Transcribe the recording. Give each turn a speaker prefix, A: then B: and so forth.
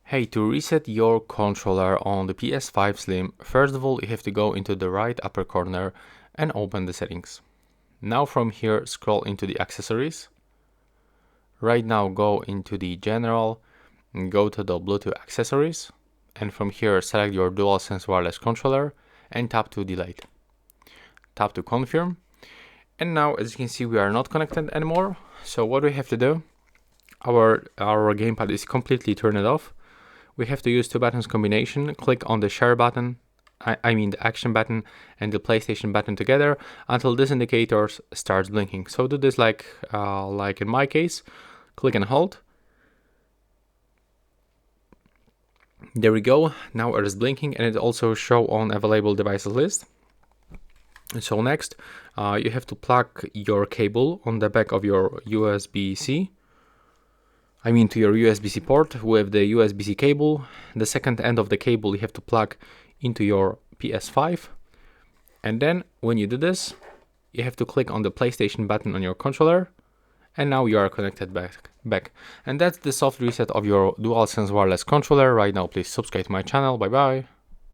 A: Hey, to reset your controller on the PS5 Slim, first of all you have to go into the right upper corner and open the settings. Now from here scroll into the accessories. Right now go into the general and go to the Bluetooth accessories, and from here select your DualSense wireless controller and tap to delete. Tap to confirm, and now as you can see we are not connected anymore. So what we have to do, our gamepad is completely turned off. We have to use two buttons combination. Click on the share button, I mean the action button and the PlayStation button together until this indicator starts blinking. So do this like in my case. Click and hold. There we go. Now it is blinking and it also show on available devices list. So next, you have to plug your cable on the back of your USB-C. I mean to your USB-C port with the USB-C cable. The second end of the cable you have to plug into your PS5. And then when you do this, you have to click on the PlayStation button on your controller. And now you are connected back. And that's the soft reset of your DualSense wireless controller. Right now, please subscribe to my channel. Bye bye.